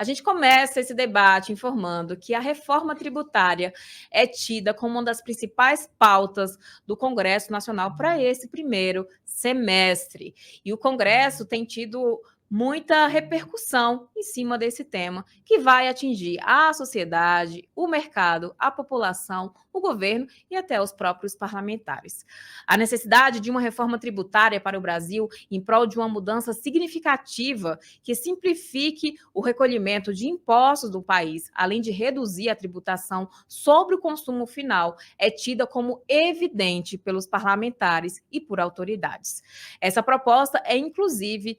A gente começa esse debate informando que a reforma tributária é tida como uma das principais pautas do Congresso Nacional para esse primeiro semestre. E o Congresso tem tido muita repercussão em cima desse tema, que vai atingir a sociedade, o mercado, a população, o governo e até os próprios parlamentares. A necessidade de uma reforma tributária para o Brasil em prol de uma mudança significativa que simplifique o recolhimento de impostos do país, além de reduzir a tributação sobre o consumo final, é tida como evidente pelos parlamentares e por autoridades. Essa proposta é, inclusive,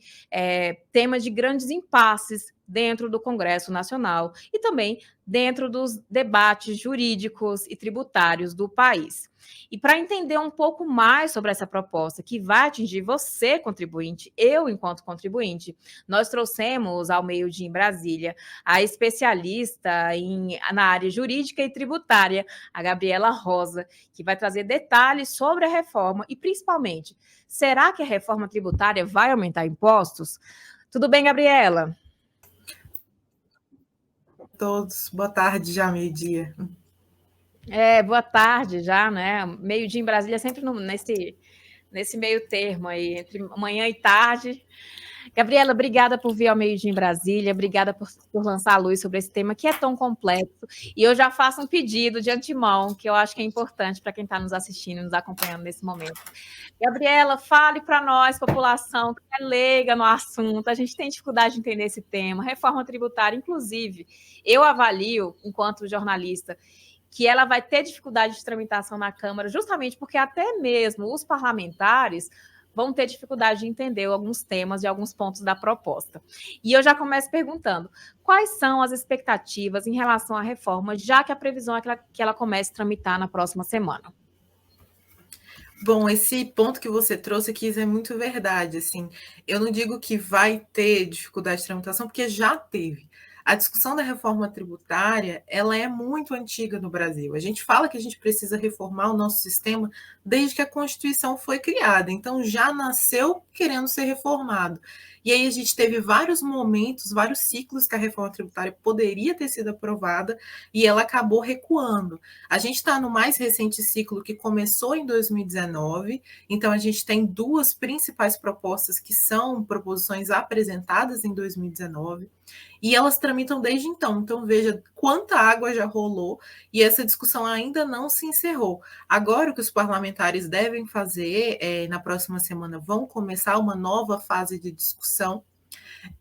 tema de grandes impasses dentro do Congresso Nacional e também dentro dos debates jurídicos e tributários do país. E para entender um pouco mais sobre essa proposta que vai atingir você, contribuinte, eu, enquanto contribuinte, nós trouxemos ao meio-dia em Brasília a especialista na área jurídica e tributária, a Gabriela Rosa, que vai trazer detalhes sobre a reforma e, principalmente, será que a reforma tributária vai aumentar impostos? Tudo bem, Gabriela? Todos. Boa tarde, já meio-dia. Boa tarde já, né? Meio-dia em Brasília, sempre nesse meio termo aí, entre manhã e tarde. Gabriela, obrigada por vir ao meio-dia em Brasília, obrigada por lançar a luz sobre esse tema que é tão complexo. E eu já faço um pedido de antemão, que eu acho que é importante para quem está nos assistindo e nos acompanhando nesse momento. Gabriela, fale para nós, população, que é leiga no assunto, a gente tem dificuldade de entender esse tema, reforma tributária, inclusive, eu avalio, enquanto jornalista, que ela vai ter dificuldade de tramitação na Câmara, justamente porque até mesmo os parlamentares vão ter dificuldade de entender alguns temas e alguns pontos da proposta. E eu já começo perguntando, quais são as expectativas em relação à reforma, já que a previsão é que ela comece a tramitar na próxima semana? Bom, esse ponto que você trouxe aqui é muito verdade, assim. Eu não digo que vai ter dificuldade de tramitação, porque já teve. A discussão da reforma tributária, ela é muito antiga no Brasil. A gente fala que a gente precisa reformar o nosso sistema desde que a Constituição foi criada. Então, já nasceu querendo ser reformado. E aí a gente teve vários momentos, vários ciclos que a reforma tributária poderia ter sido aprovada e ela acabou recuando. A gente está no mais recente ciclo que começou em 2019, então a gente tem duas principais propostas que são proposições apresentadas em 2019 e elas tramitam desde então. Então veja quanta água já rolou e essa discussão ainda não se encerrou. Agora o que os parlamentares devem fazer na próxima semana vão começar uma nova fase de discussão,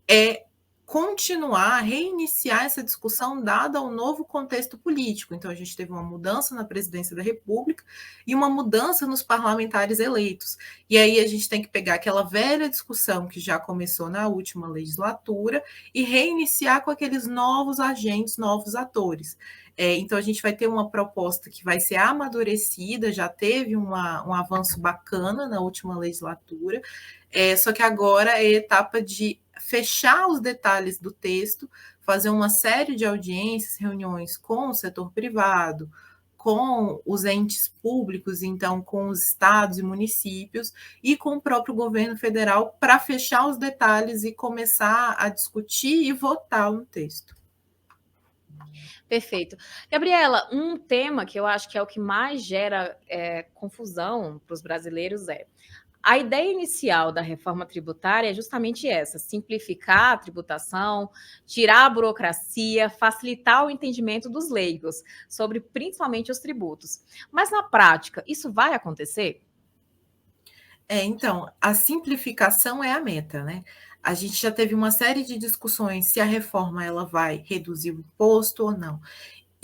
é continuar, reiniciar essa discussão dada ao novo contexto político. Então, a gente teve uma mudança na presidência da República e uma mudança nos parlamentares eleitos. E aí a gente tem que pegar aquela velha discussão que já começou na última legislatura e reiniciar com aqueles novos agentes, novos atores. Então, a gente vai ter uma proposta que vai ser amadurecida, já teve um avanço bacana na última legislatura, só que agora é a etapa de fechar os detalhes do texto, fazer uma série de audiências, reuniões com o setor privado, com os entes públicos, então com os estados e municípios e com o próprio governo federal para fechar os detalhes e começar a discutir e votar no texto. Perfeito. Gabriela, um tema que eu acho que é o que mais gera confusão para os brasileiros a ideia inicial da reforma tributária é justamente essa: simplificar a tributação, tirar a burocracia, facilitar o entendimento dos leigos sobre principalmente os tributos. Mas na prática, isso vai acontecer? Então, a simplificação é a meta, né? A gente já teve uma série de discussões se a reforma ela vai reduzir o imposto ou não.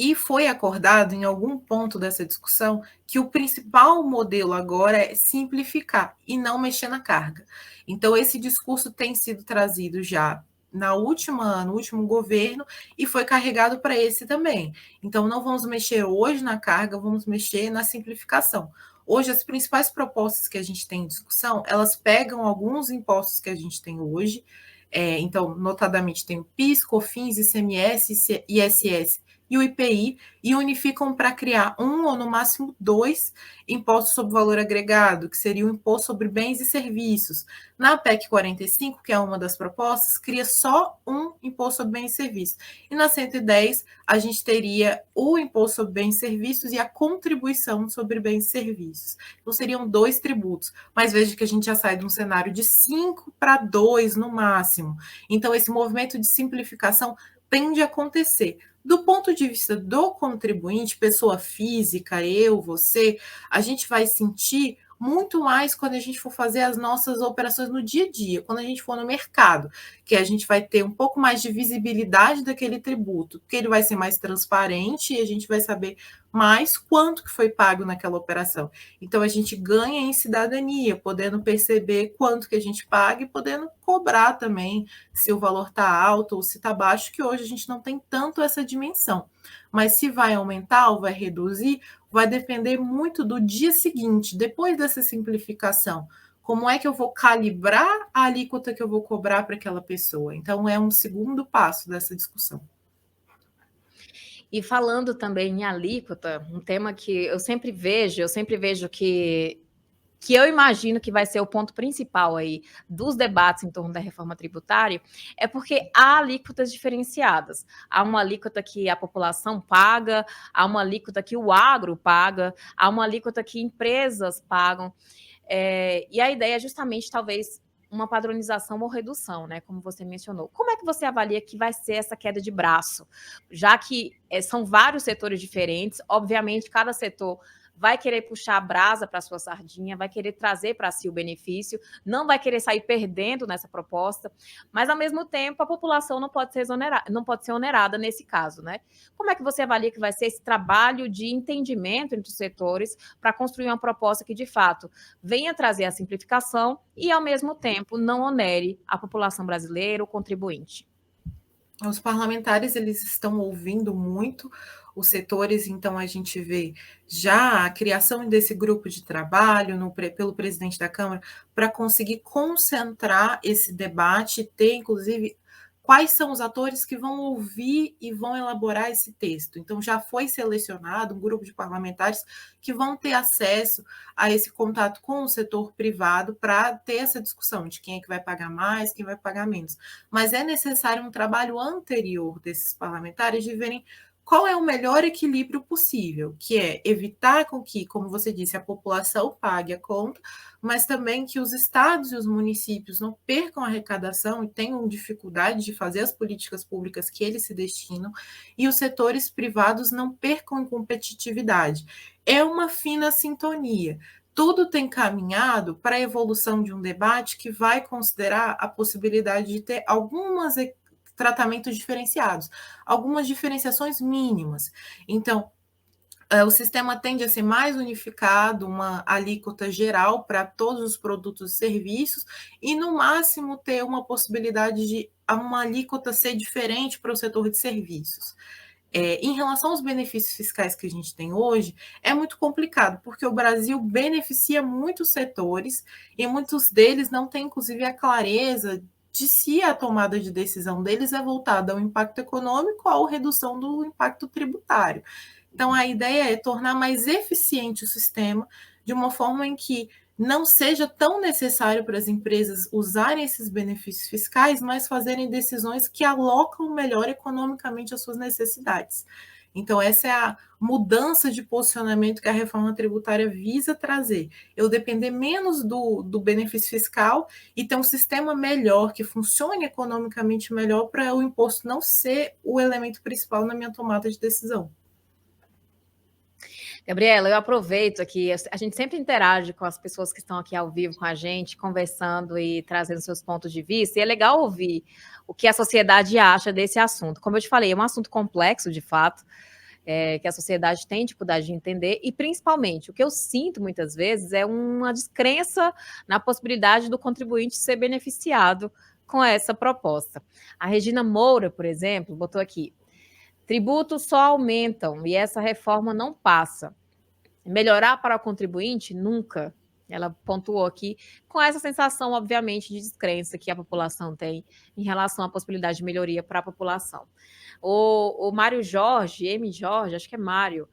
E foi acordado em algum ponto dessa discussão que o principal modelo agora é simplificar e não mexer na carga. Então, esse discurso tem sido trazido já no último governo e foi carregado para esse também. Então, não vamos mexer hoje na carga, vamos mexer na simplificação. Hoje, as principais propostas que a gente tem em discussão, elas pegam alguns impostos que a gente tem hoje, então, notadamente, tem o PIS, COFINS, ICMS e ISS, e o IPI e unificam para criar um ou no máximo dois impostos sobre valor agregado, que seria o imposto sobre bens e serviços. Na PEC 45, que é uma das propostas, cria só um imposto sobre bens e serviços. E na 110, a gente teria o imposto sobre bens e serviços e a contribuição sobre bens e serviços. Então seriam dois tributos, mas veja que a gente já sai de um cenário de 5 para 2 no máximo. Então esse movimento de simplificação tende a acontecer. Do ponto de vista do contribuinte, pessoa física, eu, você, a gente vai sentir muito mais quando a gente for fazer as nossas operações no dia a dia, quando a gente for no mercado, que a gente vai ter um pouco mais de visibilidade daquele tributo, porque ele vai ser mais transparente e a gente vai saber mais quanto que foi pago naquela operação. Então a gente ganha em cidadania, podendo perceber quanto que a gente paga e podendo cobrar também se o valor está alto ou se está baixo, que hoje a gente não tem tanto essa dimensão. Mas se vai aumentar ou vai reduzir, vai depender muito do dia seguinte, depois dessa simplificação. Como é que eu vou calibrar a alíquota que eu vou cobrar para aquela pessoa? Então, é um segundo passo dessa discussão. E falando também em alíquota, um tema que eu sempre vejo que eu imagino que vai ser o ponto principal aí dos debates em torno da reforma tributária, é porque há alíquotas diferenciadas. Há uma alíquota que a população paga, há uma alíquota que o agro paga, há uma alíquota que empresas pagam. E a ideia é justamente, talvez, uma padronização ou redução, né? Como você mencionou. Como é que você avalia que vai ser essa queda de braço? Já que são vários setores diferentes, obviamente, cada setor vai querer puxar a brasa para a sua sardinha, vai querer trazer para si o benefício, não vai querer sair perdendo nessa proposta, mas, ao mesmo tempo, a população não pode ser onerada nesse caso, né? Como é que você avalia que vai ser esse trabalho de entendimento entre os setores para construir uma proposta que, de fato, venha trazer a simplificação e, ao mesmo tempo, não onere a população brasileira, o contribuinte? Os parlamentares, eles estão ouvindo muito os setores, então a gente vê já a criação desse grupo de trabalho pelo presidente da Câmara para conseguir concentrar esse debate, ter, inclusive, quais são os atores que vão ouvir e vão elaborar esse texto. Então, já foi selecionado um grupo de parlamentares que vão ter acesso a esse contato com o setor privado para ter essa discussão de quem é que vai pagar mais, quem vai pagar menos. Mas é necessário um trabalho anterior desses parlamentares de verem qual é o melhor equilíbrio possível, que é evitar com que, como você disse, a população pague a conta, mas também que os estados e os municípios não percam a arrecadação e tenham dificuldade de fazer as políticas públicas que eles se destinam, e os setores privados não percam em competitividade. É uma fina sintonia. Tudo tem caminhado para a evolução de um debate que vai considerar a possibilidade de ter algumas tratamentos diferenciados, algumas diferenciações mínimas. Então, o sistema tende a ser mais unificado, uma alíquota geral para todos os produtos e serviços, e no máximo ter uma possibilidade de uma alíquota ser diferente para o setor de serviços. Em relação aos benefícios fiscais que a gente tem hoje, é muito complicado, porque o Brasil beneficia muitos setores e muitos deles não têm, inclusive, a clareza de se a tomada de decisão deles é voltada ao impacto econômico ou à redução do impacto tributário. Então, a ideia é tornar mais eficiente o sistema de uma forma em que não seja tão necessário para as empresas usarem esses benefícios fiscais, mas fazerem decisões que alocam melhor economicamente as suas necessidades. Então, essa é a mudança de posicionamento que a reforma tributária visa trazer. Eu depender menos do benefício fiscal e ter um sistema melhor, que funcione economicamente melhor, para o imposto não ser o elemento principal na minha tomada de decisão. Gabriela, eu aproveito aqui, a gente sempre interage com as pessoas que estão aqui ao vivo com a gente, conversando e trazendo seus pontos de vista, e é legal ouvir o que a sociedade acha desse assunto. Como eu te falei, é um assunto complexo, de fato, que a sociedade tem dificuldade de entender, e principalmente o que eu sinto muitas vezes é uma descrença na possibilidade do contribuinte ser beneficiado com essa proposta. A Regina Moura, por exemplo, botou aqui: tributos só aumentam e essa reforma não passa. Melhorar para o contribuinte? Nunca. Ela pontuou aqui com essa sensação, obviamente, de descrença que a população tem em relação à possibilidade de melhoria para a população. O Mário Jorge, M. Jorge, acho que é Mário,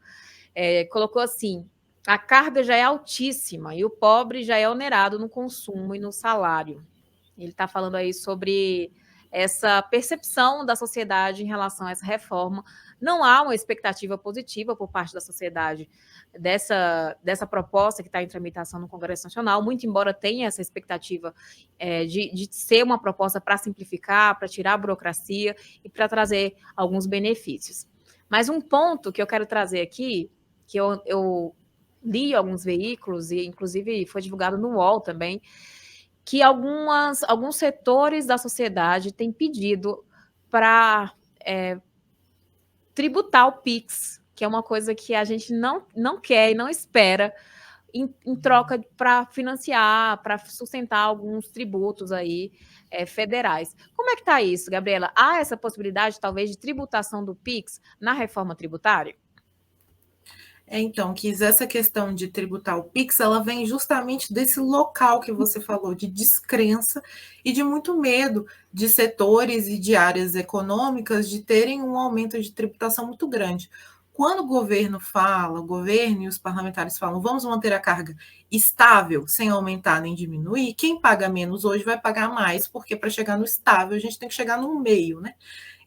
colocou assim: a carga já é altíssima e o pobre já é onerado no consumo e no salário. Ele está falando aí sobre essa percepção da sociedade em relação a essa reforma. Não há uma expectativa positiva por parte da sociedade dessa proposta que está em tramitação no Congresso Nacional, muito embora tenha essa expectativa de ser uma proposta para simplificar, para tirar a burocracia e para trazer alguns benefícios. Mas um ponto que eu quero trazer aqui, que eu li alguns veículos, e inclusive foi divulgado no UOL também, que alguns setores da sociedade têm pedido para tributar o PIX, que é uma coisa que a gente não quer e não espera em troca para financiar, para sustentar alguns tributos aí federais. Como é que está isso, Gabriela? Há essa possibilidade, talvez, de tributação do PIX na reforma tributária? Então, Kis, essa questão de tributar o PIX, ela vem justamente desse local que você falou, de descrença e de muito medo de setores e de áreas econômicas de terem um aumento de tributação muito grande. Quando o governo fala, o governo e os parlamentares falam, vamos manter a carga estável, sem aumentar nem diminuir, quem paga menos hoje vai pagar mais, porque para chegar no estável a gente tem que chegar no meio, né?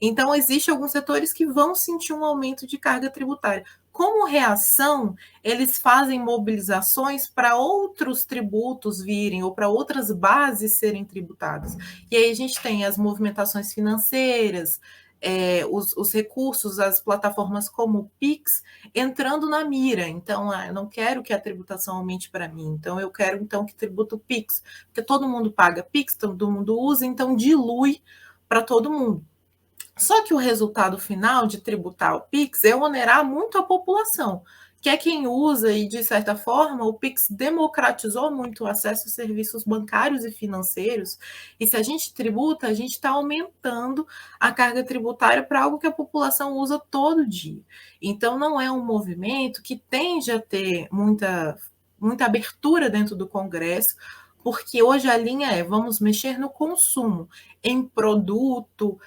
Então, existem alguns setores que vão sentir um aumento de carga tributária. Como reação, eles fazem mobilizações para outros tributos virem ou para outras bases serem tributadas. E aí a gente tem as movimentações financeiras, os recursos, as plataformas como o Pix entrando na mira. Então, eu não quero que a tributação aumente para mim, então eu quero então que tributa o Pix, porque todo mundo paga Pix, todo mundo usa, então dilui para todo mundo. Só que o resultado final de tributar o Pix é onerar muito a população, que é quem usa e, de certa forma, o Pix democratizou muito o acesso a serviços bancários e financeiros. E se a gente tributa, a gente está aumentando a carga tributária para algo que a população usa todo dia. Então, não é um movimento que tende a ter muita abertura dentro do Congresso, porque hoje a linha é vamos mexer no consumo, em produto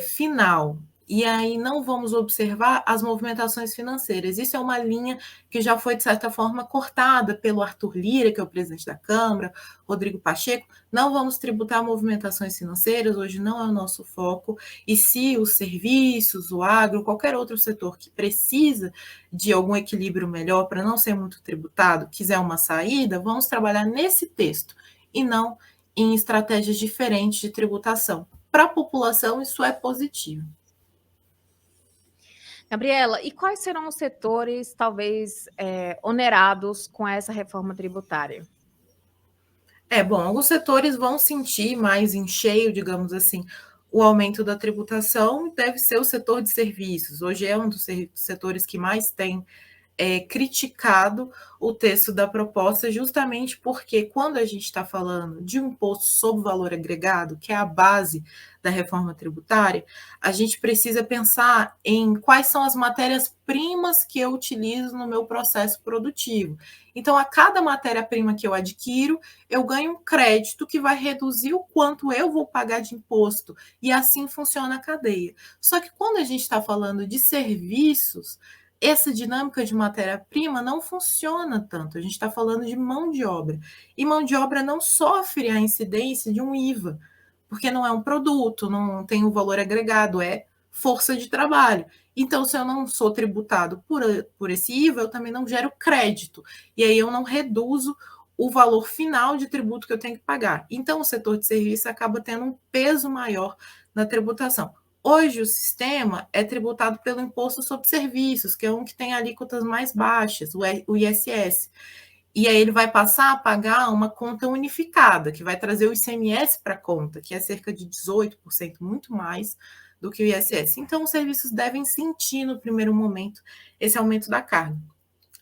final. E aí não vamos observar as movimentações financeiras. Isso é uma linha que já foi, de certa forma, cortada pelo Arthur Lira, que é o presidente da Câmara, Rodrigo Pacheco. Não vamos tributar movimentações financeiras, hoje não é o nosso foco. E se os serviços, o agro, qualquer outro setor que precisa de algum equilíbrio melhor para não ser muito tributado, quiser uma saída, vamos trabalhar nesse texto e não em estratégias diferentes de tributação. Para a população, isso é positivo. Gabriela, e quais serão os setores, talvez, onerados com essa reforma tributária? Bom, alguns setores vão sentir mais em cheio, digamos assim, o aumento da tributação, deve ser o setor de serviços. Hoje é um dos setores que mais tem criticado o texto da proposta, justamente porque quando a gente está falando de um imposto sobre valor agregado, que é a base da reforma tributária, a gente precisa pensar em quais são as matérias-primas que eu utilizo no meu processo produtivo. Então, a cada matéria-prima que eu adquiro, eu ganho um crédito que vai reduzir o quanto eu vou pagar de imposto, e assim funciona a cadeia. Só que quando a gente está falando de serviços, essa dinâmica de matéria-prima não funciona tanto. A gente está falando de mão de obra. E mão de obra não sofre a incidência de um IVA, porque não é um produto, não tem um valor agregado, é força de trabalho. Então, se eu não sou tributado por esse IVA, eu também não gero crédito. E aí eu não reduzo o valor final de tributo que eu tenho que pagar. Então, o setor de serviço acaba tendo um peso maior na tributação. Hoje, o sistema é tributado pelo Imposto sobre Serviços, que é um que tem alíquotas mais baixas, o ISS. E aí ele vai passar a pagar uma conta unificada, que vai trazer o ICMS para a conta, que é cerca de 18%, muito mais do que o ISS. Então, os serviços devem sentir, no primeiro momento, esse aumento da carga.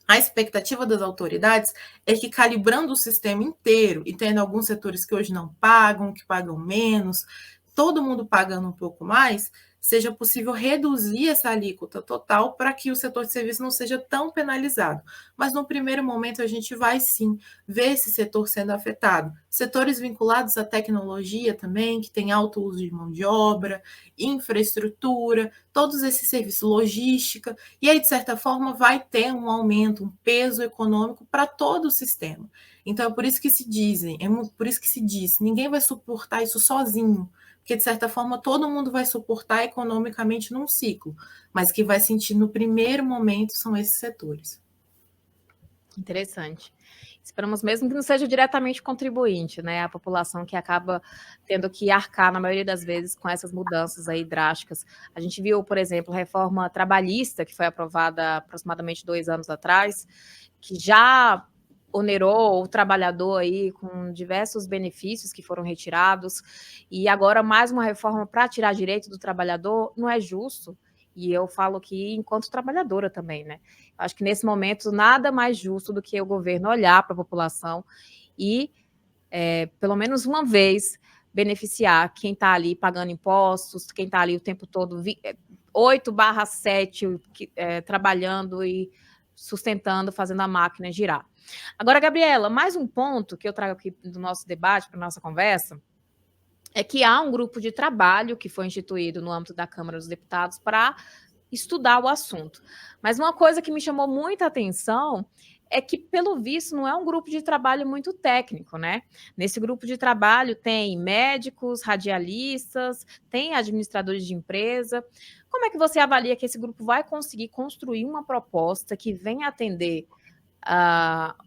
A expectativa das autoridades é que, calibrando o sistema inteiro e tendo alguns setores que hoje não pagam, que pagam menos, todo mundo pagando um pouco mais, seja possível reduzir essa alíquota total para que o setor de serviços não seja tão penalizado. Mas no primeiro momento a gente vai sim ver esse setor sendo afetado. Setores vinculados à tecnologia também, que tem alto uso de mão de obra, infraestrutura, todos esses serviços, logística, e aí, de certa forma, vai ter um aumento, um peso econômico para todo o sistema. Então, é por isso que se dizem, por isso que se diz, ninguém vai suportar isso sozinho, porque, de certa forma, todo mundo vai suportar economicamente num ciclo, mas que vai sentir no primeiro momento são esses setores. Interessante. Esperamos mesmo que não seja diretamente contribuinte, né? A população que acaba tendo que arcar, na maioria das vezes, com essas mudanças aí drásticas. A gente viu, por exemplo, a reforma trabalhista, que foi aprovada aproximadamente 2 anos atrás, que já onerou o trabalhador aí com diversos benefícios que foram retirados, e agora mais uma reforma para tirar direito do trabalhador não é justo. E eu falo que enquanto trabalhadora também, né? Acho que nesse momento nada mais justo do que o governo olhar para a população e, pelo menos uma vez, beneficiar quem está ali pagando impostos, quem está ali o tempo todo 8/7 trabalhando e sustentando, fazendo a máquina girar. Agora, Gabriela, mais um ponto que eu trago aqui do nosso debate, para a nossa conversa, é que há um grupo de trabalho que foi instituído no âmbito da Câmara dos Deputados para estudar o assunto. Mas uma coisa que me chamou muita atenção é que, pelo visto, não é um grupo de trabalho muito técnico, né? Nesse grupo de trabalho tem médicos, radialistas, tem administradores de empresa. Como é que você avalia que esse grupo vai conseguir construir uma proposta que venha atender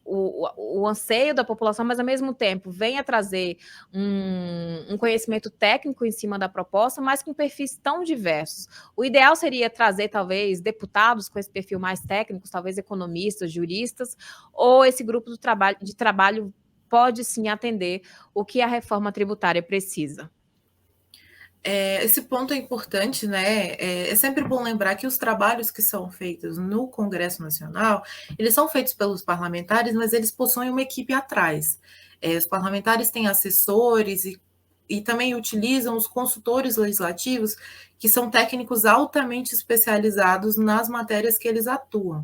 o anseio da população, mas ao mesmo tempo venha trazer um conhecimento técnico em cima da proposta, mas com perfis tão diversos? O ideal seria trazer, talvez, deputados com esse perfil mais técnico, talvez economistas, juristas, ou esse grupo de trabalho pode sim atender o que a reforma tributária precisa? Esse ponto é importante, né? É sempre bom lembrar que os trabalhos que são feitos no Congresso Nacional, eles são feitos pelos parlamentares, mas eles possuem uma equipe atrás. Os parlamentares têm assessores e também utilizam os consultores legislativos, que são técnicos altamente especializados nas matérias que eles atuam.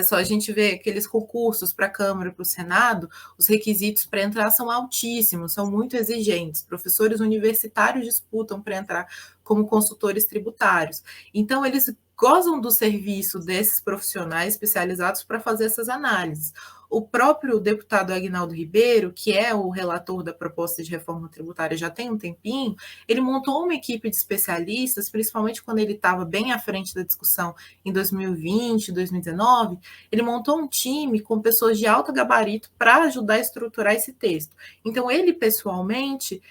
Só a gente vê aqueles concursos para a Câmara, para o Senado, os requisitos para entrar são altíssimos, são muito exigentes. Professores universitários disputam para entrar como consultores tributários. Então, eles gozam do serviço desses profissionais especializados para fazer essas análises. O próprio deputado Aguinaldo Ribeiro, que é o relator da proposta de reforma tributária já tem um tempinho, ele montou uma equipe de especialistas, principalmente quando ele estava bem à frente da discussão em 2020, 2019, ele montou um time com pessoas de alto gabarito para ajudar a estruturar esse texto. Então, ele pessoalmente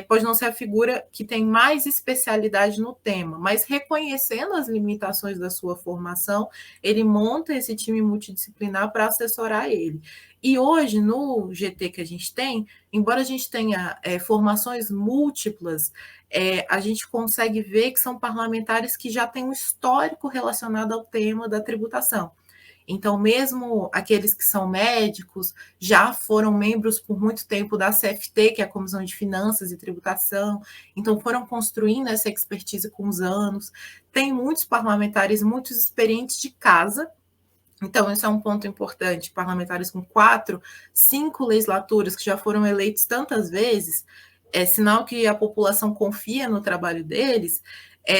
pode não ser a figura que tem mais especialidade no tema, mas reconhecendo as limitações da sua formação, ele monta esse time multidisciplinar para assessorar ele. E hoje, no GT que a gente tem, embora a gente tenha formações múltiplas, a gente consegue ver que são parlamentares que já têm um histórico relacionado ao tema da tributação. Então, mesmo aqueles que são médicos já foram membros por muito tempo da CFT, que é a Comissão de Finanças e Tributação, então foram construindo essa expertise com os anos. Tem muitos parlamentares muito experientes de casa, então isso é um ponto importante, parlamentares com 4, 5 legislaturas que já foram eleitos tantas vezes, é sinal que a população confia no trabalho deles.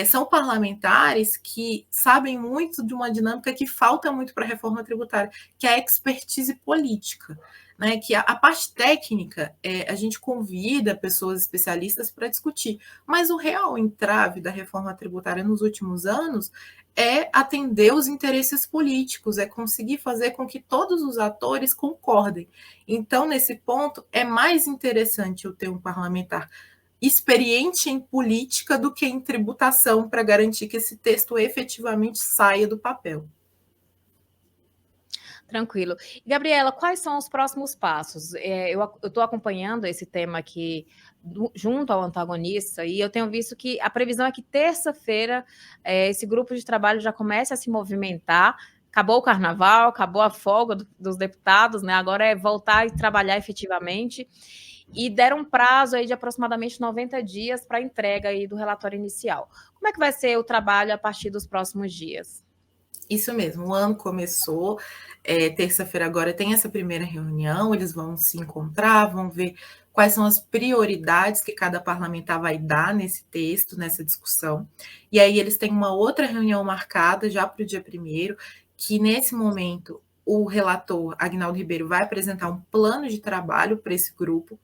São parlamentares que sabem muito de uma dinâmica que falta muito para a reforma tributária, que é a expertise política, né? Que a parte técnica, a gente convida pessoas especialistas para discutir, mas o real entrave da reforma tributária nos últimos anos é atender os interesses políticos, é conseguir fazer com que todos os atores concordem. Então, nesse ponto, é mais interessante eu ter um parlamentar experiente em política do que em tributação para garantir que esse texto efetivamente saia do papel. Tranquilo. Gabriela, quais são os próximos passos? Eu estou acompanhando esse tema aqui junto ao antagonista e eu tenho visto que a previsão é que terça-feira esse grupo de trabalho já comece a se movimentar. Acabou o carnaval, acabou a folga dos deputados, né? Agora é voltar e trabalhar efetivamente. e deram um prazo aí de aproximadamente 90 dias para a entrega aí do relatório inicial. Como é que vai ser o trabalho a partir dos próximos dias? Isso mesmo, o ano começou, terça-feira agora tem essa primeira reunião, eles vão se encontrar, vão ver quais são as prioridades que cada parlamentar vai dar nesse texto, nessa discussão. E aí eles têm uma outra reunião marcada já para o dia 1º, que nesse momento o relator, Agnaldo Ribeiro, vai apresentar um plano de trabalho para esse grupo.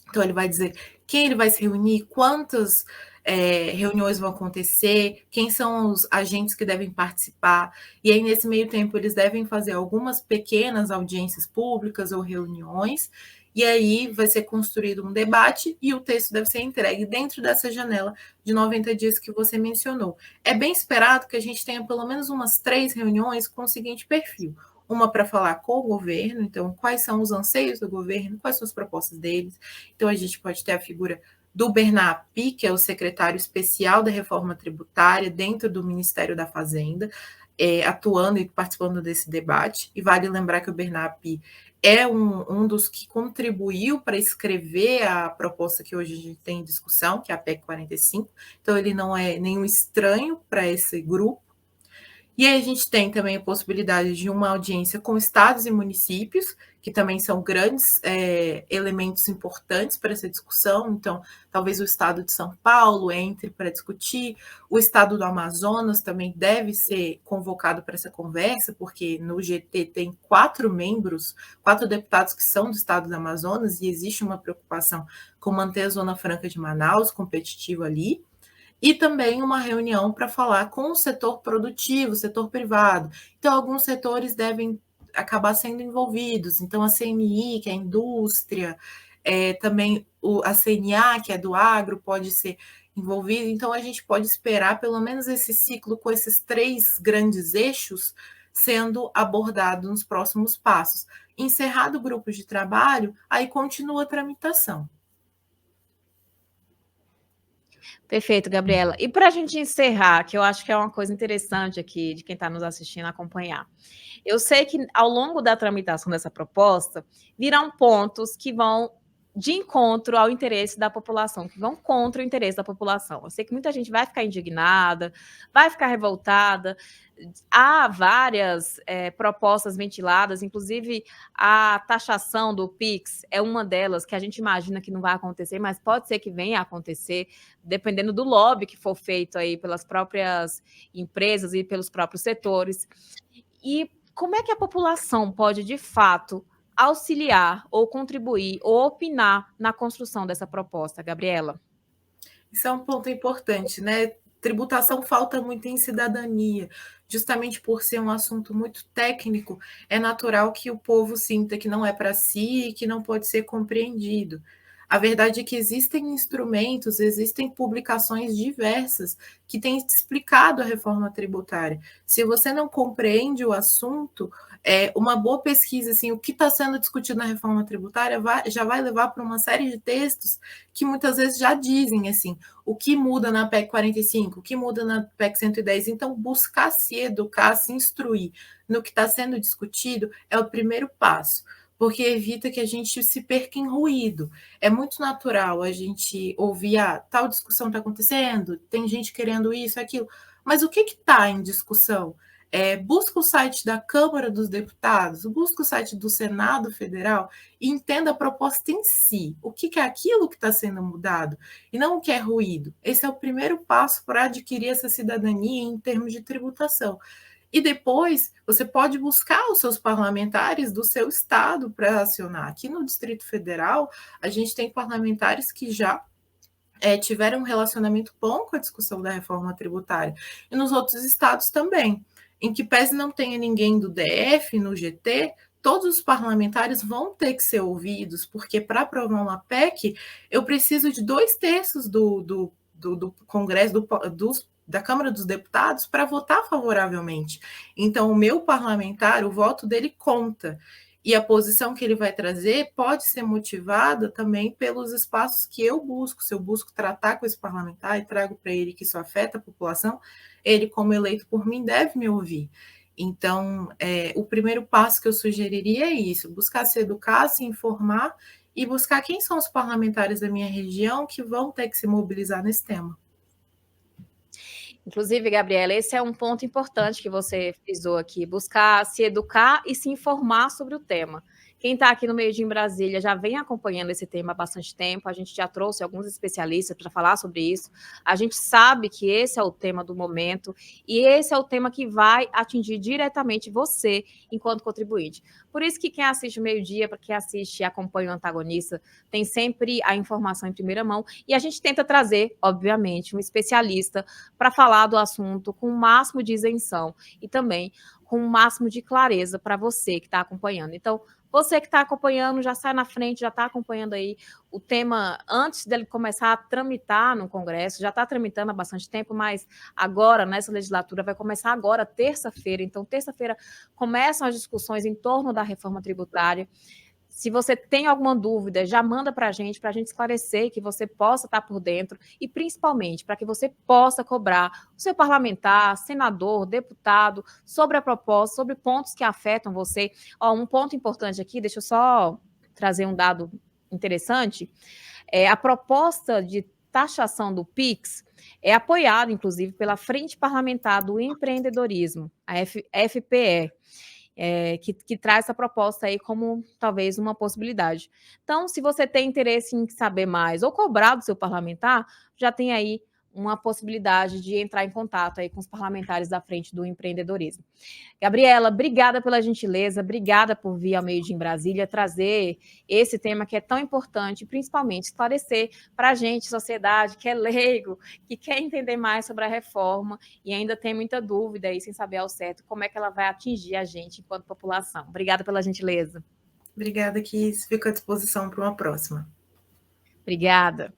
Então, ele vai dizer quem ele vai se reunir, quantas reuniões vão acontecer, quem são os agentes que devem participar. E aí, nesse meio tempo, eles devem fazer algumas pequenas audiências públicas ou reuniões. E aí vai ser construído um debate e o texto deve ser entregue dentro dessa janela de 90 dias que você mencionou. É bem esperado que a gente tenha pelo menos umas 3 reuniões com o seguinte perfil: uma para falar com o governo, então quais são os anseios do governo, quais são as propostas deles. Então a gente pode ter a figura do Bernard Api, que é o secretário especial da reforma tributária dentro do Ministério da Fazenda, atuando e participando desse debate. E vale lembrar que o Bernard Api é um dos que contribuiu para escrever a proposta que hoje a gente tem em discussão, que é a PEC 45. Então ele não é nenhum estranho para esse grupo. E aí a gente tem também a possibilidade de uma audiência com estados e municípios, que também são grandes elementos importantes para essa discussão. Então, talvez o estado de São Paulo entre para discutir, o estado do Amazonas também deve ser convocado para essa conversa, porque no GT tem 4 membros, 4 deputados que são do estado do Amazonas, e existe uma preocupação com manter a Zona Franca de Manaus competitiva ali. E também uma reunião para falar com o setor produtivo, o setor privado. Então, alguns setores devem acabar sendo envolvidos. Então, a CNI, que é a indústria, também a CNA, que é do agro, pode ser envolvida. Então, a gente pode esperar pelo menos esse ciclo com esses 3 grandes eixos sendo abordado nos próximos passos. Encerrado o grupo de trabalho, aí continua a tramitação. Perfeito, Gabriela. E para a gente encerrar, que eu acho que é uma coisa interessante aqui de quem está nos assistindo acompanhar. Eu sei que ao longo da tramitação dessa proposta, virão pontos que vão de encontro ao interesse da população, que vão contra o interesse da população. Eu sei que muita gente vai ficar indignada, vai ficar revoltada. Há várias propostas ventiladas, inclusive a taxação do PIX é uma delas que a gente imagina que não vai acontecer, mas pode ser que venha a acontecer, dependendo do lobby que for feito aí pelas próprias empresas e pelos próprios setores. E como é que a população pode, de fato, auxiliar ou contribuir ou opinar na construção dessa proposta, Gabriela? Isso é um ponto importante, né? Tributação falta muito em cidadania, justamente por ser um assunto muito técnico, é natural que o povo sinta que não é para si e que não pode ser compreendido. A verdade é que existem instrumentos, existem publicações diversas que têm explicado a reforma tributária. Se você não compreende o assunto, uma boa pesquisa, assim, o que está sendo discutido na reforma tributária já vai levar para uma série de textos que muitas vezes já dizem, assim, o que muda na PEC 45, o que muda na PEC 110. Então, buscar se educar, se instruir no que está sendo discutido é o primeiro passo, porque evita que a gente se perca em ruído. É muito natural a gente ouvir, tal discussão está acontecendo, tem gente querendo isso, aquilo, mas o que está em discussão? Busca o site da Câmara dos Deputados, busca o site do Senado Federal e entenda a proposta em si. O que é aquilo que está sendo mudado e não o que é ruído. Esse é o primeiro passo para adquirir essa cidadania em termos de tributação. E depois você pode buscar os seus parlamentares do seu estado para acionar. Aqui no Distrito Federal, a gente tem parlamentares que já tiveram um relacionamento bom com a discussão da reforma tributária. E nos outros estados também. Em que pese não tenha ninguém do DF no GT, todos os parlamentares vão ter que ser ouvidos, porque para aprovar uma PEC, eu preciso de 2/3 do Congresso, da Câmara dos Deputados, para votar favoravelmente. Então, o meu parlamentar, o voto dele conta. E a posição que ele vai trazer pode ser motivada também pelos espaços que eu busco. Se eu busco tratar com esse parlamentar e trago para ele que isso afeta a população, ele, como eleito por mim, deve me ouvir. Então, o primeiro passo que eu sugeriria é isso: buscar se educar, se informar e buscar quem são os parlamentares da minha região que vão ter que se mobilizar nesse tema. Inclusive, Gabriela, esse é um ponto importante que você frisou aqui, buscar se educar e se informar sobre o tema. Quem está aqui no Meio Dia em Brasília já vem acompanhando esse tema há bastante tempo, a gente já trouxe alguns especialistas para falar sobre isso, a gente sabe que esse é o tema do momento e esse é o tema que vai atingir diretamente você enquanto contribuinte. Por isso que quem assiste o Meio Dia, para quem assiste e acompanha o antagonista, tem sempre a informação em primeira mão e a gente tenta trazer, obviamente, um especialista para falar do assunto com o máximo de isenção e também com o máximo de clareza para você que está acompanhando. Então, você que está acompanhando, já sai na frente, já está acompanhando aí o tema antes dele começar a tramitar no Congresso, já está tramitando há bastante tempo, mas agora, nessa legislatura, vai começar agora, terça-feira. Então, terça-feira começam as discussões em torno da reforma tributária. Se você tem alguma dúvida, já manda para a gente esclarecer, que você possa estar por dentro e, principalmente, para que você possa cobrar o seu parlamentar, senador, deputado, sobre a proposta, sobre pontos que afetam você. Ó, um ponto importante aqui, deixa eu só trazer um dado interessante, a proposta de taxação do PIX é apoiada, inclusive, pela Frente Parlamentar do Empreendedorismo, a FPE. Que traz essa proposta aí como talvez uma possibilidade. Então, se você tem interesse em saber mais ou cobrar do seu parlamentar, já tem aí uma possibilidade de entrar em contato aí com os parlamentares da Frente do Empreendedorismo. Gabriela, obrigada pela gentileza, obrigada por vir ao Meio Dia em Brasília, trazer esse tema que é tão importante, principalmente esclarecer para a gente, sociedade, que é leigo, que quer entender mais sobre a reforma e ainda tem muita dúvida aí, sem saber ao certo como é que ela vai atingir a gente enquanto população. Obrigada pela gentileza. Obrigada, Kiss. Fico à disposição para uma próxima. Obrigada.